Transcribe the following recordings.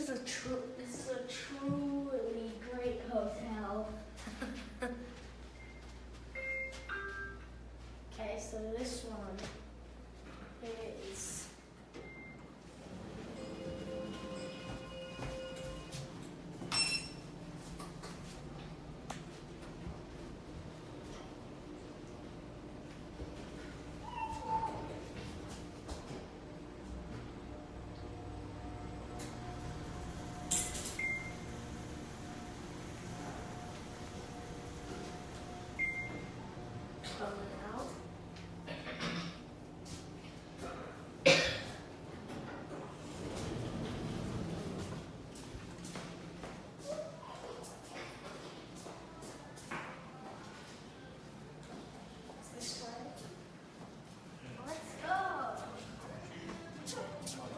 is a truly great hotel. Okay, so this one is coming out. This way. Let's go.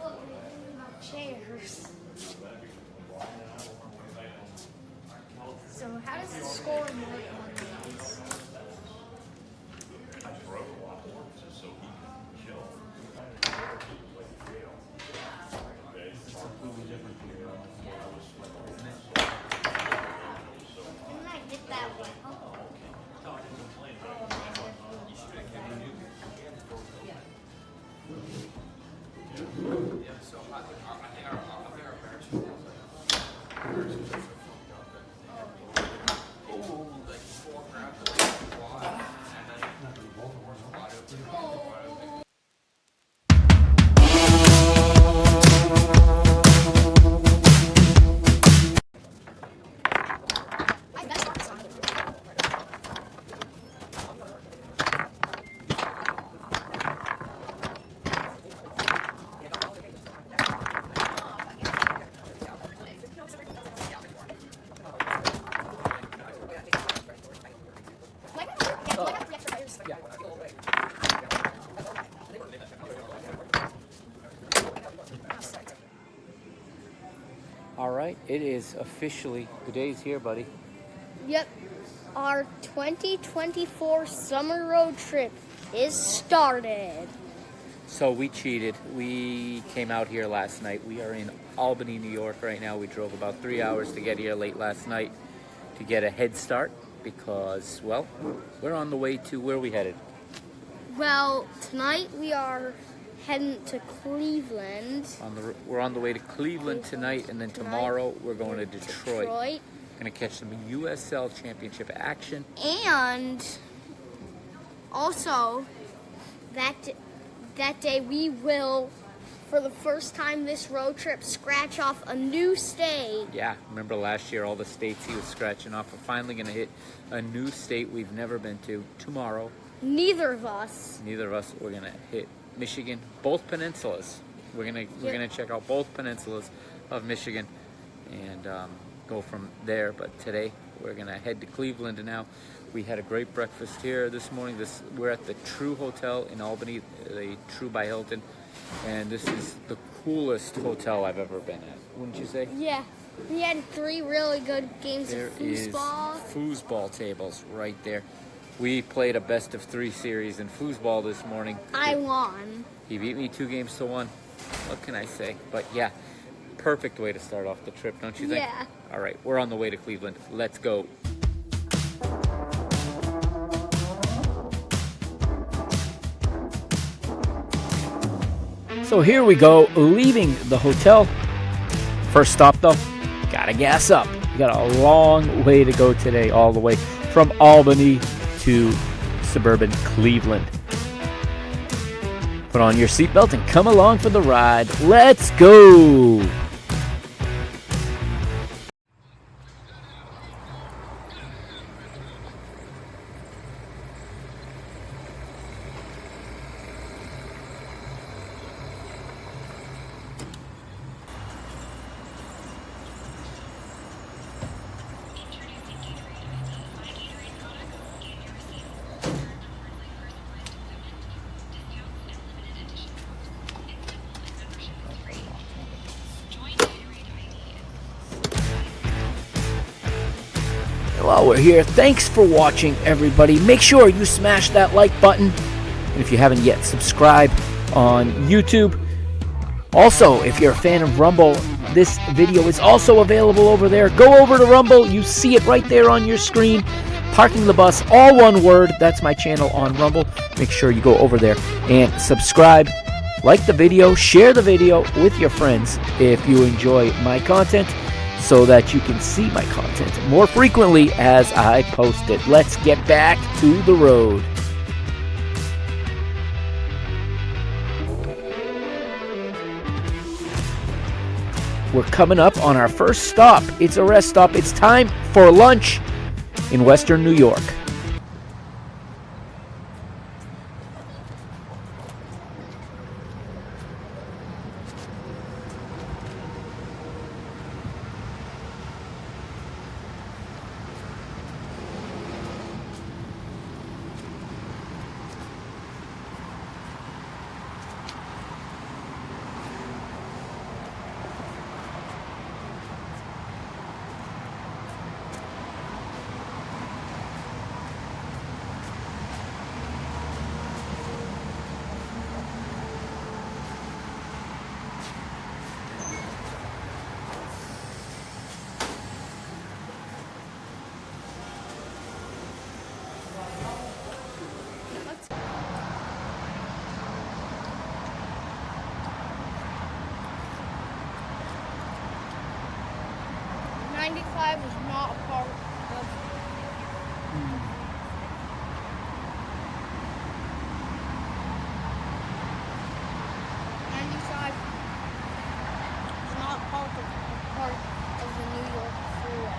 Look, we have chairs. So how does the score work on these? Didn't I get that one? All right, it is officially, the day's here, buddy. Yep, our 2024 summer road trip is started. So we cheated. We came out here last night. We are in Albany, New York right now. We drove about 3 hours to get here late last night to get a head start because, well, we're on the way to where we headed. Well, tonight we are heading to Cleveland. We're on the way to Cleveland tonight, and then tomorrow we're going to Detroit. Going to catch some USL Championship action. And also, that day we will, for the first time this road trip, scratch off a new state. Yeah, remember last year all the states he was scratching off. We're finally going to hit a new state we've never been to tomorrow. Neither of us. We're going to hit Michigan, both peninsulas. We're gonna check out both peninsulas of Michigan and go from there. But today we're gonna head to Cleveland now. We had a great breakfast here this morning. We're at the True Hotel in Albany, the True by Hilton, and this is the coolest hotel I've ever been at. Wouldn't you say? Yeah, we had 3 really good games of foosball. Foosball tables right there. We played a best of 3 series in foosball this morning. I won. He beat me 2 games to 1. What can I say? But yeah, perfect way to start off the trip, don't you think? Yeah. All right, we're on the way to Cleveland. Let's go. So here we go, leaving the hotel. First stop though, gotta gas up. We got a long way to go today, all the way from Albany to Suburban Cleveland. Put on your seatbelt and come along for the ride. Let's go! While we're here, thanks for watching, everybody. Make sure you smash that like button. And if you haven't yet, subscribe on YouTube. Also, if you're a fan of Rumble, this video is also available over there. Go over to Rumble. You see it right there on your screen. Parking the Bus, all one word. That's my channel on Rumble. Make sure you go over there and subscribe. Like the video, share the video with your friends if you enjoy my content so that you can see my content more frequently as I post it. Let's get back to the road. We're coming up on our first stop. It's a rest stop. It's time for lunch in Western New York. Was not a part of 95 is not part of the New York freeway.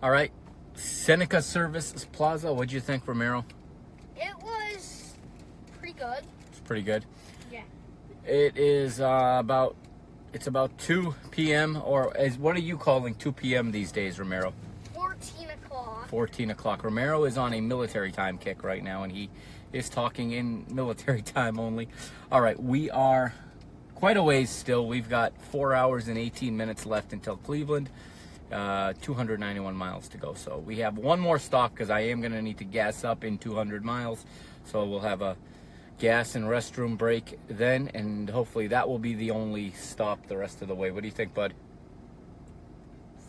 All right, Seneca Service Plaza. What'd you think, Romero? It was pretty good. It's pretty good. Yeah. It is about 2 p.m. or what are you calling 2 p.m. these days, Romero? 14 o'clock. 14 o'clock. Romero is on a military time kick right now, and he is talking in military time only. All right, we are quite a ways still. We've got 4 hours and 18 minutes left until Cleveland. 291 miles to go. So we have one more stop because I am going to need to gas up in 200 miles. So we'll have a gas and restroom break then, and hopefully that will be the only stop the rest of the way. What do you think, bud?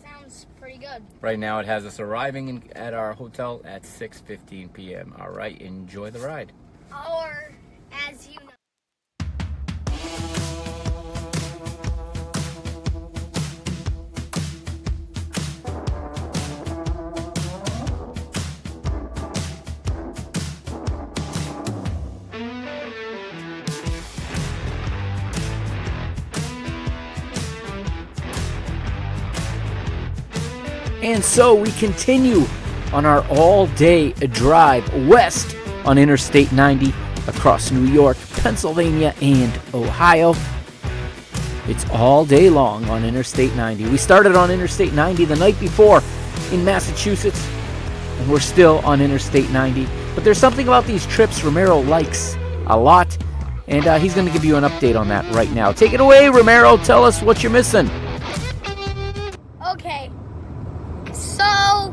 Sounds pretty good. Right now it has us arriving at our hotel at 6:15 p.m. All right, enjoy the ride. Or, as you know. And so we continue on our all-day drive west on Interstate 90 across New York, Pennsylvania, and Ohio. It's all day long on Interstate 90. We started on Interstate 90 the night before in Massachusetts, and we're still on Interstate 90. But there's something about these trips Romero likes a lot, and he's going to give you an update on that right now. Take it away, Romero. Tell us what you're missing. Okay. So,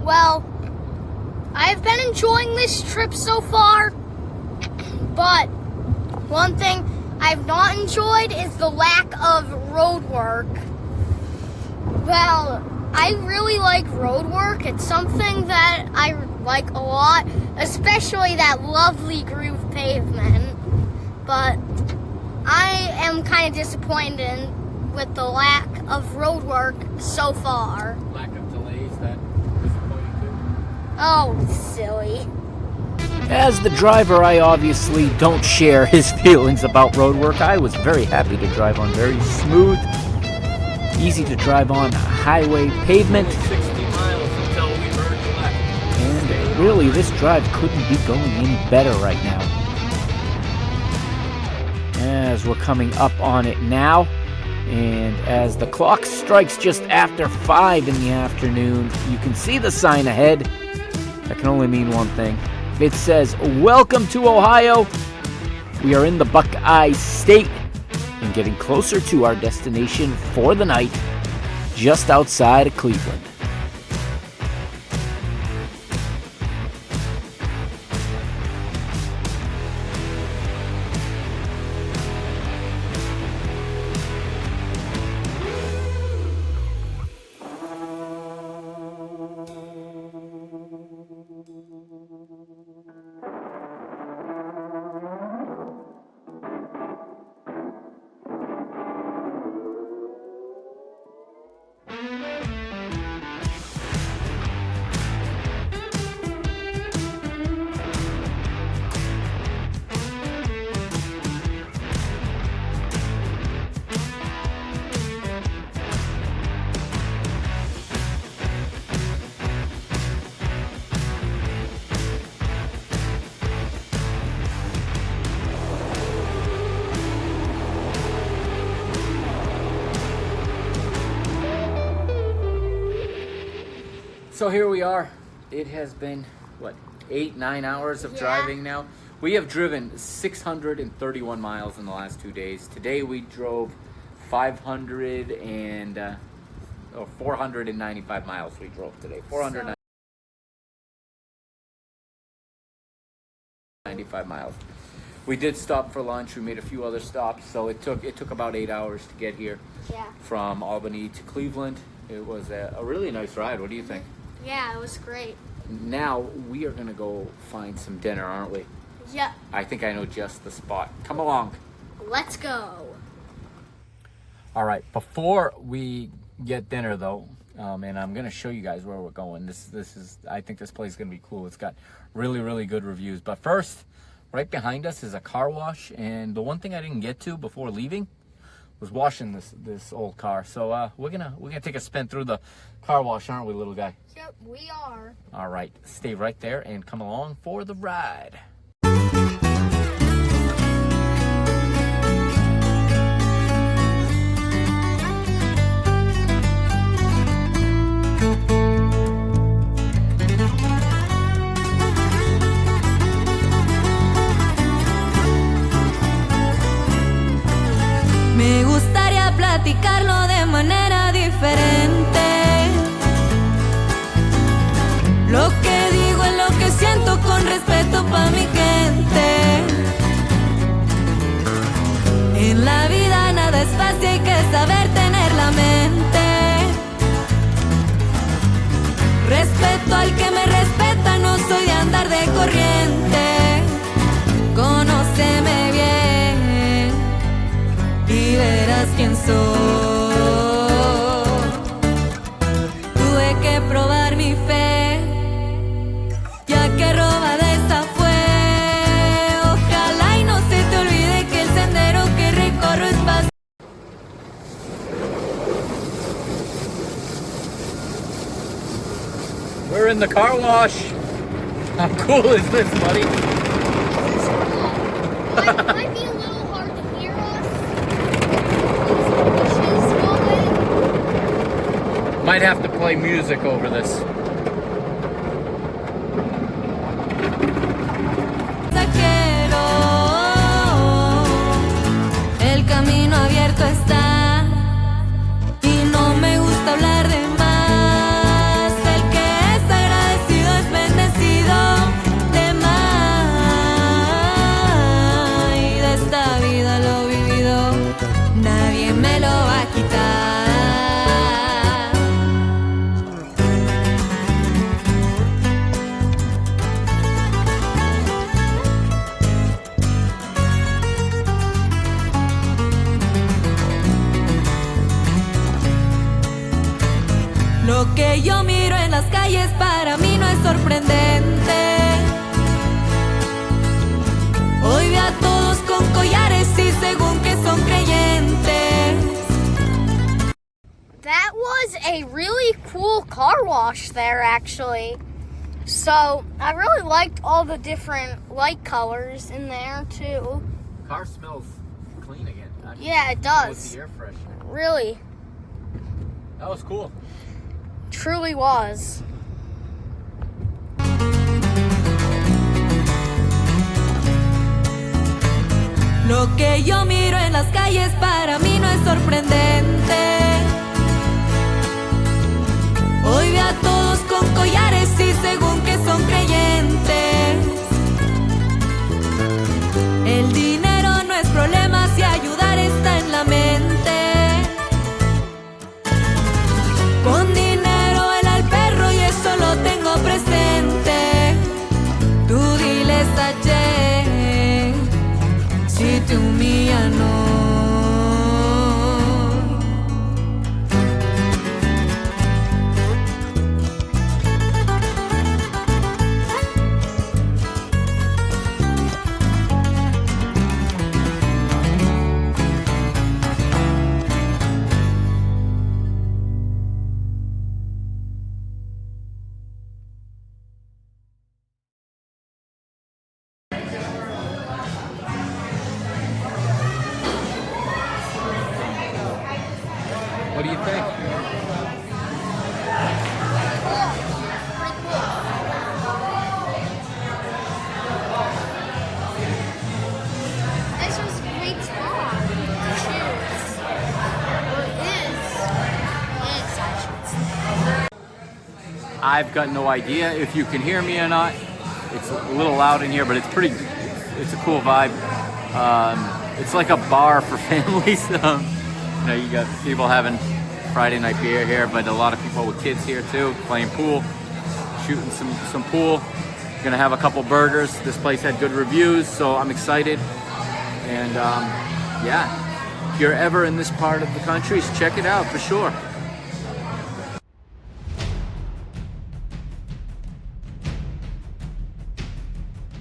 well, I've been enjoying this trip so far, but one thing I've not enjoyed is the lack of road work. Well, I really like road work. It's something that I like a lot, especially that lovely groove pavement. But I am kind of disappointed with the lack of road work so far. Lack of delays, that disappointing too? Oh, silly. As the driver, I obviously don't share his feelings about road work. I was very happy to drive on very smooth, easy to drive on highway pavement. 60 miles until we merge left. And really, this drive couldn't be going any better right now. As we're coming up on it now, and as the clock strikes just after 5 in the afternoon, you can see the sign ahead. That can only mean one thing. It says, "Welcome to Ohio." We are in the Buckeye State and getting closer to our destination for the night, just outside of Cleveland. So here we are. It has been, what, 8-9 hours of driving now? We have driven 631 miles in the last 2 days. Today we drove 495 miles we drove today. 495 miles. We did stop for lunch. We made a few other stops, so it took about 8 hours to get here from Albany to Cleveland. It was a really nice ride. What do you think? Yeah, it was great. Now we are gonna go find some dinner, aren't we? Yeah. I think I know just the spot. Come along. Let's go. All right, before we get dinner though, and I'm gonna show you guys where we're going. This is, I think this place is gonna be cool. It's got really good reviews. But first, right behind us is a car wash, and the one thing I didn't get to before leaving was washing this old car. So we're gonna take a spin through the car wash, aren't we, little guy? Yep, we are. All right, stay right there and come along for the ride. Me gustaría platicarlo de manera diferente. Lo que digo es lo que siento con respeto pa' mi gente. En la vida nada es fácil, hay que saber tener la mente. Respeto al que me respeta, no soy de andar de corriente. Conóceme bien y verás quién soy. Tuve que probar mi fe, ya que robada esta fue. Ojalá y no se te olvide que el sendero que recorro es paz. We're in the car wash. How cool is this, buddy? Might be a little hard to hear us. Might have to play music over this. Quiero, el camino abierto está y no me gusta hablar de más. El que es agradecido es bendecido de más. Y de esta vida lo vivido nadie me lo va a quitar. Lo que yo miro en las calles para mí no es sorprendente. Hoy ve a todos con collares y según que son creyentes. That was a really cool car wash there, actually. So, I really liked all the different light colors in there, too. Car smells clean again. I mean, Yeah, it with does. the air freshener. Really, That was cool. truly was. Lo que yo miro en las calles para mí no es sorprendente. Hoy ve a todos con collares y según que son creyentes. El dinero no es problema si ayudar está en la mente. Con dinero baila el perro y eso lo tengo presente. Tú diles a Che, si te humilla no. What do you think? This was a great spot to choose. Or is I should say. I've got no idea if you can hear me or not. It's a little loud in here, but it's pretty. It's a cool vibe. It's like a bar for families. You know, you got people having Friday night beer here, but a lot of people with kids here too, playing pool, shooting some pool. Gonna have a couple burgers. This place had good reviews, so I'm excited. And yeah, if you're ever in this part of the country, check it out for sure.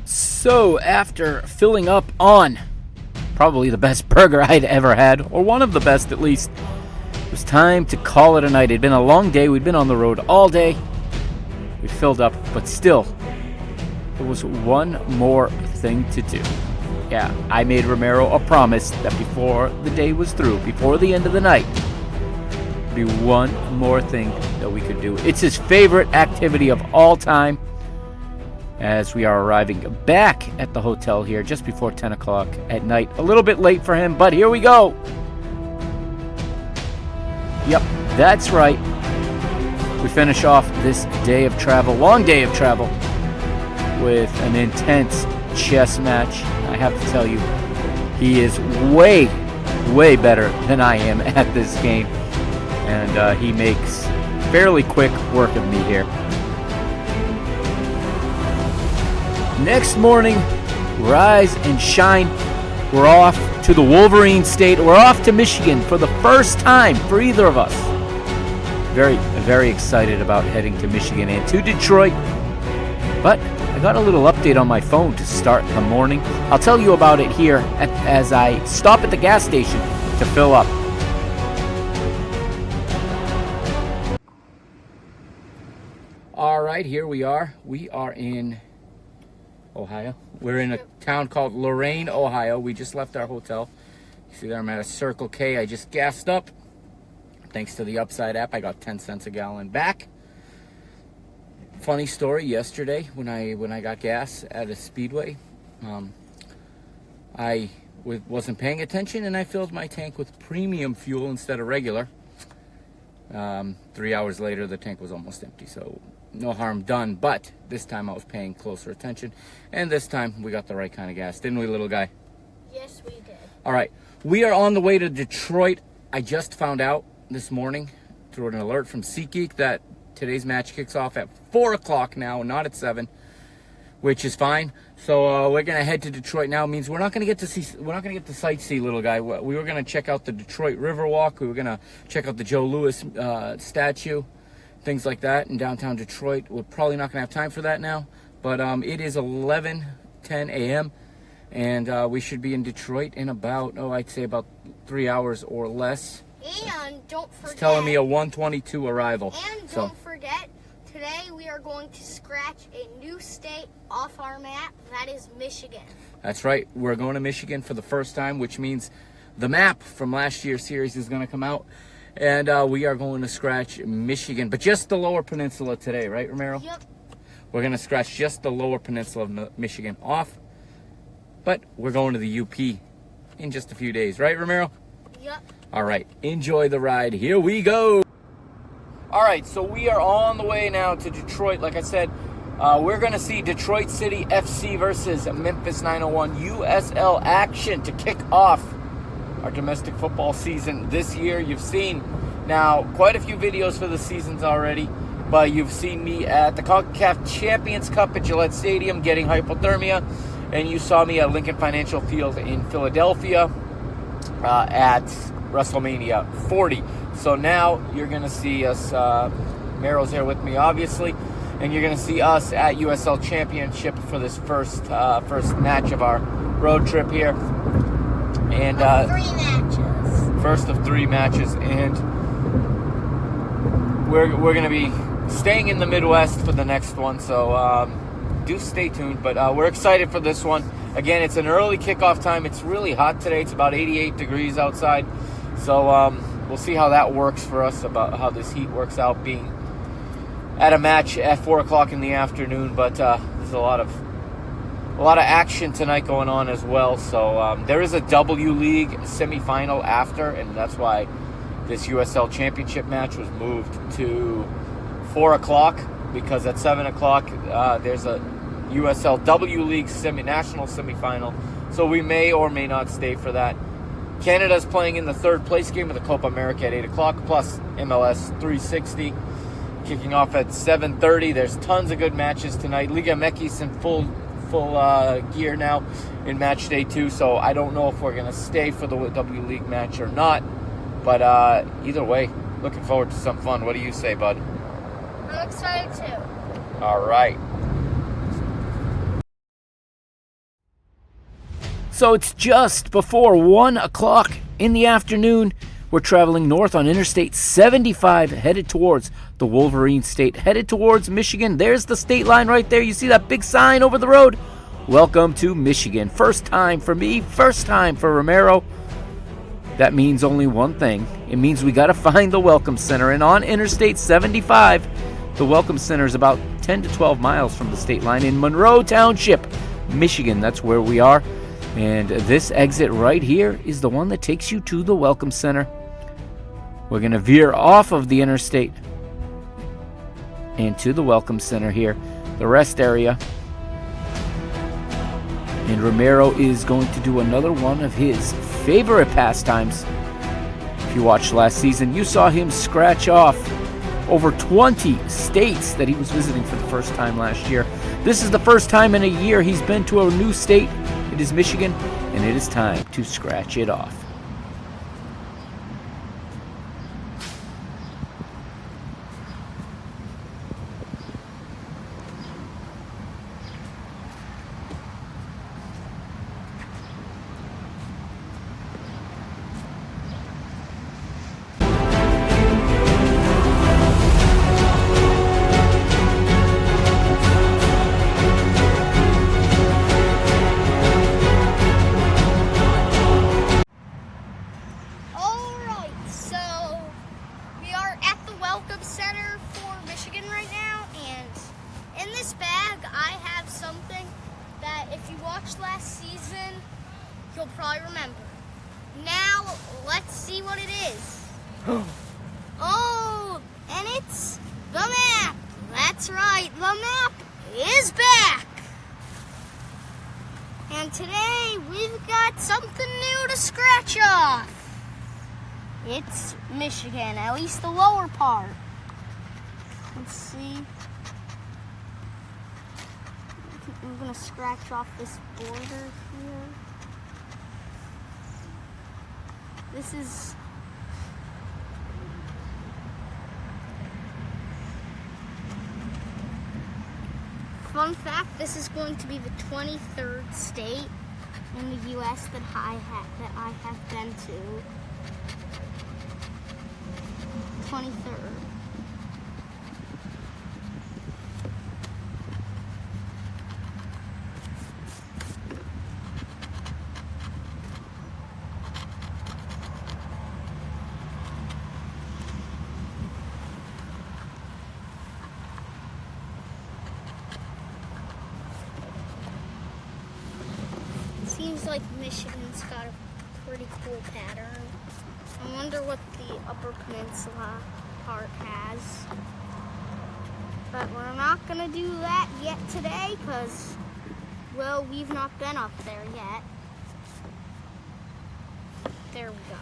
So after filling up on probably the best burger I'd ever had, or one of the best at least, it was time to call it a night. It'd been a long day. We'd been on the road all day. We filled up, but still, there was one more thing to do. Yeah, I made Romero a promise that before the day was through, before the end of the night, there'd be one more thing that we could do. It's his favorite activity of all time. As we are arriving back at the hotel here just before 10 o'clock at night. A little bit late for him, but here we go. Yep, that's right. We finish off this day of travel, long day of travel, with an intense chess match. I have to tell you, he is way, way better than I am at this game. And he makes fairly quick work of me here. Next morning, rise and shine. We're off to the Wolverine State. We're off to Michigan for the first time for either of us. Very, very excited about heading to Michigan and to Detroit. But I got a little update on my phone to start the morning. I'll tell you about it here as I stop at the gas station to fill up. All right, here we are. We are in Ohio. We're in a town called Lorain, Ohio. We just left our hotel. You see there I'm at a Circle K. I just gassed up. Thanks to the Upside app, I got 10 cents a gallon back. Funny story, yesterday when I got gas at a Speedway, I wasn't paying attention and I filled my tank with premium fuel instead of regular. 3 hours later, the tank was almost empty, so no harm done. But this time I was paying closer attention, and this time we got the right kind of gas, didn't we, little guy? Yes, we did. All right, we are on the way to Detroit. I just found out this morning through an alert from SeatGeek that today's match kicks off at 4 o'clock now, not at 7, which is fine. So we're gonna head to Detroit now. It means we're not gonna get to sightsee, little guy. We were gonna check out the Detroit Riverwalk. We were gonna check out the Joe Louis statue, things like that in downtown Detroit. We're probably not gonna have time for that now, but it is 11:10 a.m. and we should be in Detroit in about, I'd say about 3 hours or less. And don't forget. It's telling me a 1:22 arrival. And don't forget, today we are going to scratch a new state off our map. That is Michigan. That's right. We're going to Michigan for the first time, which means the map from last year's series is going to come out. And we are going to scratch Michigan, but just the lower peninsula today, right, Romero? Yep. We're going to scratch just the lower peninsula of Michigan off. But we're going to the UP in just a few days. Right, Romero? Yep. All right, enjoy the ride. Here we go. All right, so we are on the way now to Detroit. Like I said, we're going to see Detroit City FC versus Memphis 901 USL action to kick off our domestic football season this year. You've seen now quite a few videos for the seasons already, but you've seen me at the CONCACAF Champions Cup at Gillette Stadium getting hypothermia, and you saw me at Lincoln Financial Field in Philadelphia at Wrestlemania 40. So now you're going to see us, Mero's here with me obviously, and you're going to see us at USL Championship for this first match of our road trip here. And 3 matches. First of 3 matches, and we're going to be staying in the Midwest for the next one, so do stay tuned. But we're excited for this one. Again, it's an early kickoff time. It's really hot today. It's about 88 degrees outside, so we'll see how that works for us, about how this heat works out being at a match at 4 o'clock in the afternoon. But there's a lot of action tonight going on as well. So there is a W League semifinal after, and that's why this USL Championship match was moved to 4 o'clock, because at 7 o'clock there's a USL W League national semifinal. So we may or may not stay for that. Canada's playing in the 3rd place game of the Copa America at 8 o'clock, plus MLS 360 kicking off at 7:30. There's tons of good matches tonight. Liga MX in full gear now in match day 2, so I don't know if we're going to stay for the W League match or not, but either way, looking forward to some fun. What do you say, bud? I'm excited too. All right. So it's just before 1 o'clock in the afternoon. We're traveling north on Interstate 75, headed towards the Wolverine State, headed towards Michigan. There's the state line right there. You see that big sign over the road? Welcome to Michigan. First time for me, first time for Romero. That means only one thing. It means we got to find the Welcome Center. And on Interstate 75, the Welcome Center is about 10 to 12 miles from the state line in Monroe Township, Michigan. That's where we are. And this exit right here is the one that takes you to the Welcome Center. We're going to veer off of the interstate and to the Welcome Center here, the rest area. And Romero is going to do another one of his favorite pastimes. If you watched last season, you saw him scratch off over 20 states that he was visiting for the first time last year. This is the first time in a year he's been to a new state. It is Michigan, and it is time to scratch it off. Last season, you'll probably remember. Now, let's see what it is. Oh, and it's the map. That's right, the map is back. And today, we've got something new to scratch off. It's Michigan, at least the lower part. Let's see. I'm going to scratch off this border here. This is... Fun fact, this is going to be the 23rd state in the U.S. that I have been to. 23rd. Seems like Michigan's got a pretty cool pattern. I wonder what the Upper Peninsula part has. But we're not going to do that yet today because, well, we've not been up there yet. There we go.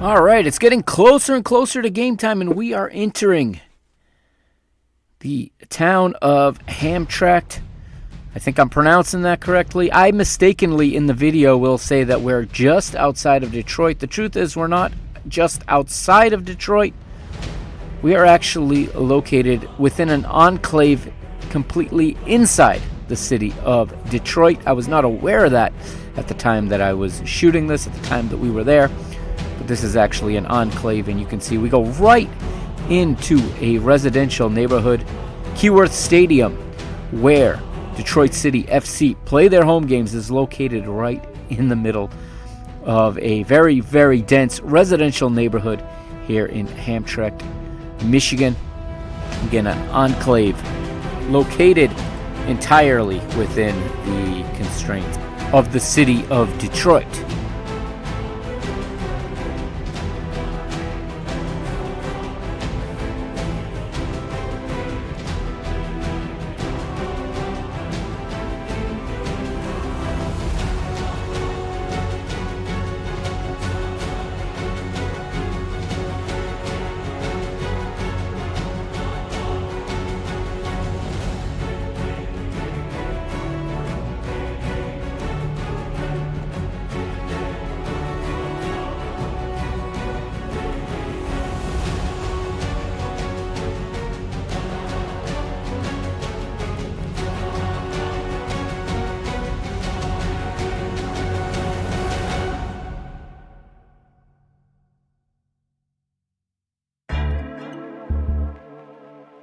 All right, it's getting closer and closer to game time, and we are entering the town of Hamtramck. I think I'm pronouncing that correctly. I mistakenly in the video will say that we're just outside of Detroit. The truth is we're not just outside of Detroit. We are actually located within an enclave completely inside the city of Detroit. I was not aware of that at the time that I was shooting this, at the time that we were there. But this is actually an enclave, and you can see we go right into a residential neighborhood, Keyworth Stadium, where Detroit City FC play their home games, is located right in the middle of a very, very dense residential neighborhood here in Hamtramck, Michigan. Again, an enclave located entirely within the constraints of the city of Detroit.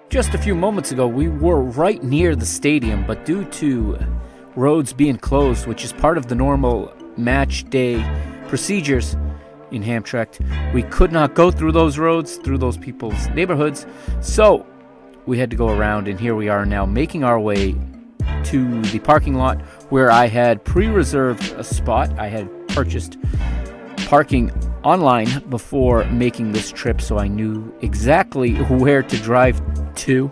Just a few moments ago, we were right near the stadium, but due to roads being closed, which is part of the normal match day procedures in Hamtramck, we could not go through those roads, through those people's neighborhoods, so we had to go around, and here we are now making our way to the parking lot where I had pre-reserved a spot. I had purchased parking online before making this trip, so I knew exactly where to drive to.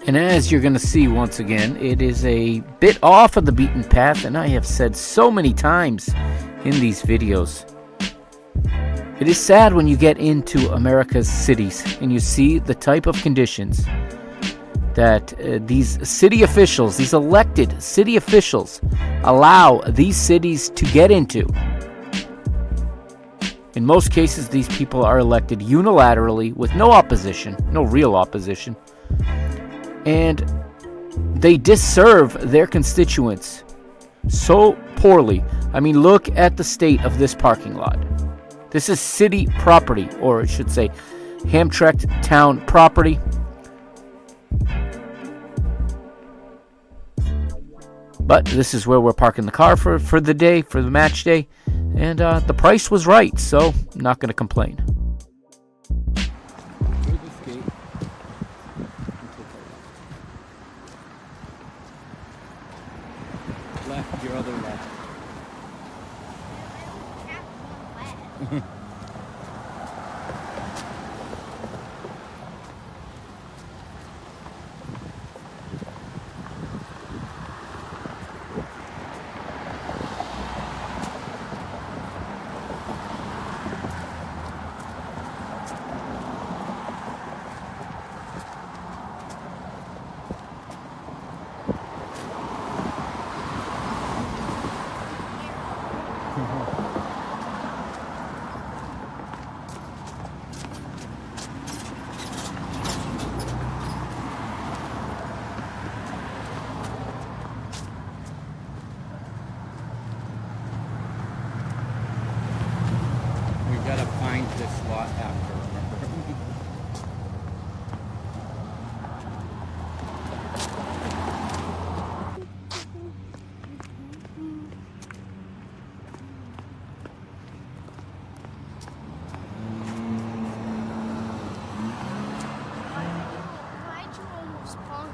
And as you're going to see once again, it is a bit off of the beaten path, and I have said so many times in these videos, it is sad when you get into America's cities and you see the type of conditions that these city officials, these elected city officials, allow these cities to get into. In most cases, these people are elected unilaterally with no opposition, no real opposition, and they disserve their constituents so poorly. I mean, look at the state of this parking lot. This is city property, or I should say Hamtramck town property. But this is where we're parking the car for the day, for the match day. And the price was right, so I'm not going to complain. Left, your other left. Gotta find this lot after, remember? Why'd you almost bonk?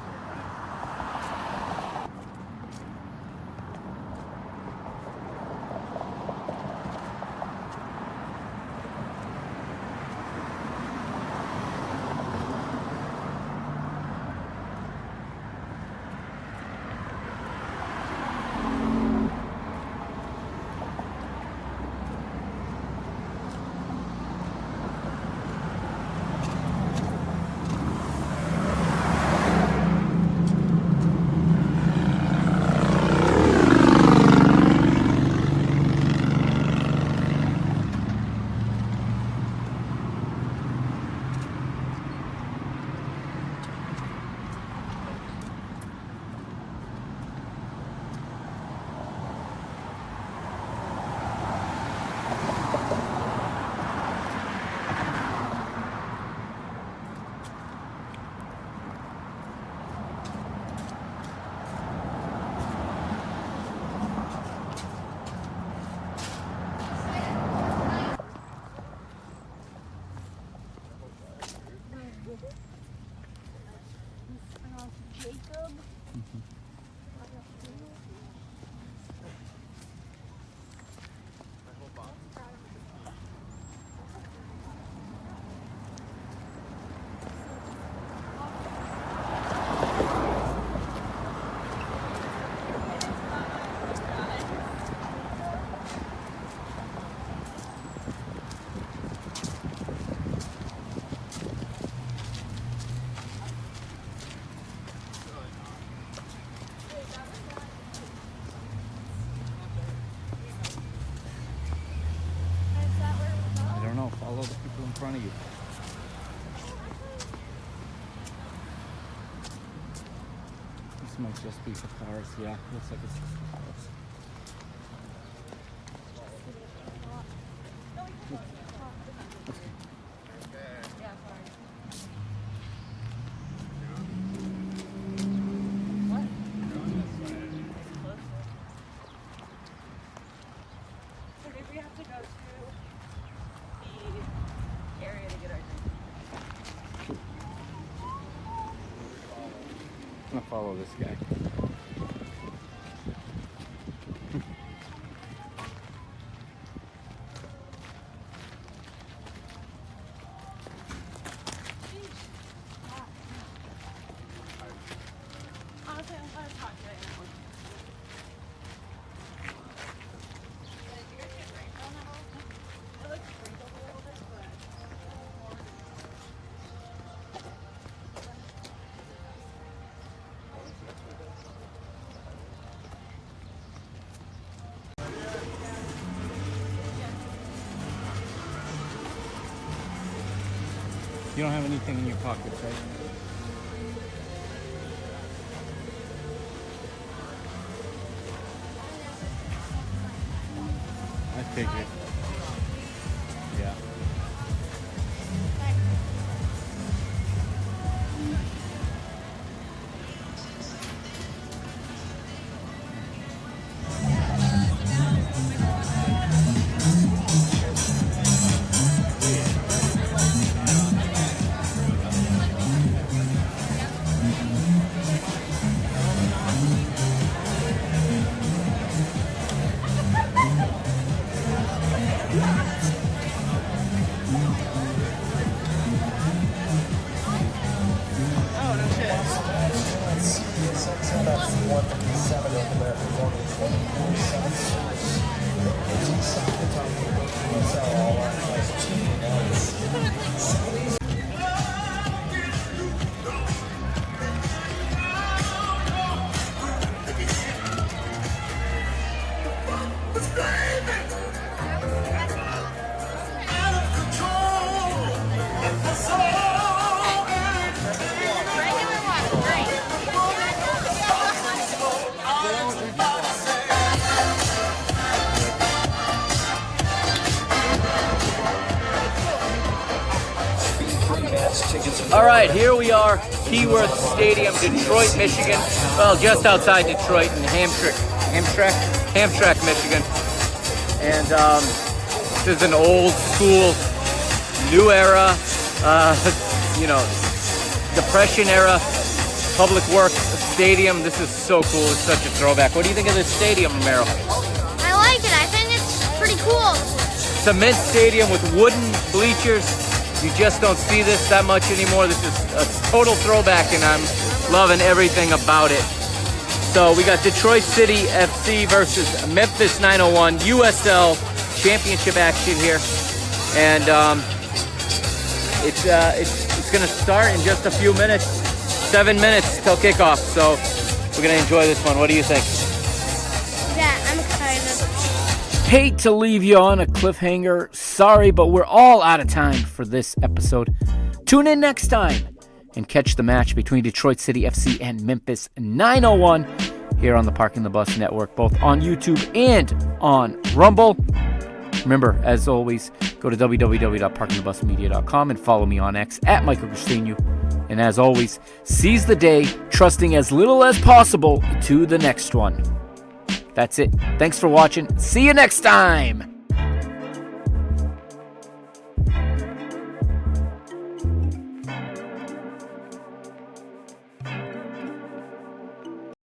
Follow the people in front of you. This might just be for cars. Yeah, looks like it's just for cars. I'm gonna follow this guy. You don't have anything in your pockets, right? Okay, good. Yeah. All right, here we are, Keyworth Stadium, Detroit, Michigan. Well, just outside Detroit in Hamtramck, Michigan. And this is an old school, new era, Depression era public works stadium. This is so cool. It's such a throwback. What do you think of this stadium, Romero? I like it. I think it's pretty cool. Cement stadium with wooden bleachers. You just don't see this that much anymore. This is a total throwback, and I'm loving everything about it. So we got Detroit City FC versus Memphis 901 USL championship action here, and it's going to start in just a few minutes. 7 minutes till kickoff. So we're going to enjoy this one. What do you think? Yeah, I'm excited. Hate to leave you on a cliffhanger. Sorry, but we're all out of time for this episode. Tune in next time and catch the match between Detroit City FC and Memphis 901 here on the Parking the Bus Network, both on YouTube and on Rumble. Remember, as always, go to www.parkingthebusmedia.com and follow me on X at Agostinho. And as always, seize the day, trusting as little as possible to the next one. That's it. Thanks for watching. See you next time.